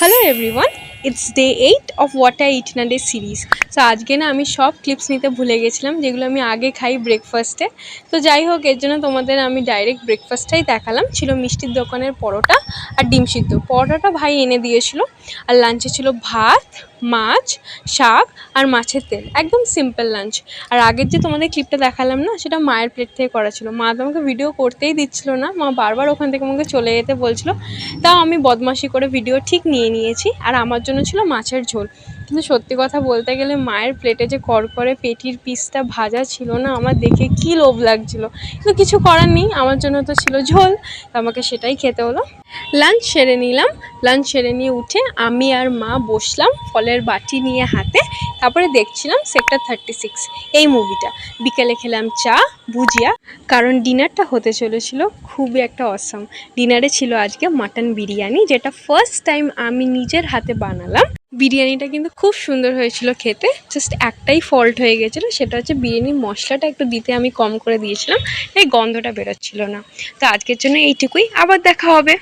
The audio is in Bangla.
Hello everyone, it's day 8 of what I it in a day series. So আজকে না আমি সব ক্লিপস নিতে ভুলে গেছিলাম যেগুলো আমি আগে খাই ব্রেকফাস্টে। তো যাই হোক, এর জন্য তোমাদের আমি ডাইরেক্ট ব্রেকফাস্টটাই দেখালাম। ছিল মিষ্টির দোকানের পরোটা আর ডিম সিদ্ধ। পরোটাটা ভাই এনে দিয়েছিল, আর লাঞ্চে ছিল ভাত, মাছ, শাক আর মাছের তেল। একদম সিম্পল লাঞ্চ। আর আগের যে তোমাদের ক্লিপটা দেখালাম না, সেটা মায়ের প্লেট থেকে করা ছিল। মা তো আমাকে ভিডিও করতেই দিচ্ছিল না, মা বারবার ওখান থেকে আমাকে চলে যেতে বলছিল। তাও আমি বদমাশি করে ভিডিও ঠিক নিয়ে নিয়েছি। আর আমার জন্য ছিল মাছের ঝোল। কিন্তু সত্যি কথা বলতে গেলে মায়ের প্লেটে যে করকরে পেটির পিসটা ভাজা ছিল না, আমার দেখে কী লোভ লাগছিল। কিন্তু কিছু করার নেই, আমার জন্য তো ছিল ঝোল, তো আমাকে সেটাই খেতে হলো। লাঞ্চ সেরে নিলাম। লাঞ্চ সেরে নিয়ে উঠে আমি আর মা বসলাম ফলের বাটি নিয়ে হাতে। তারপরে দেখছিলাম সেক্টর 36 এই মুভিটা। বিকেলে খেলাম চা, ভুজিয়া, কারণ ডিনারটা হতে চলেছিল খুবই একটা অসাম। ডিনারে ছিল আজকে মাটন বিরিয়ানি, যেটা ফার্স্ট টাইম আমি নিজের হাতে বানালাম। বিরিয়ানিটা কিন্তু খুব সুন্দর হয়েছিল খেতে। জাস্ট একটাই ফল্ট হয়ে গেছিলো, সেটা হচ্ছে বিরিয়ানির মশলাটা একটু দিতে আমি কম করে দিয়েছিলাম, এই গন্ধটা বেরোচ্ছিল না। তো আজকের জন্য এইটুকুই, আবার দেখা হবে।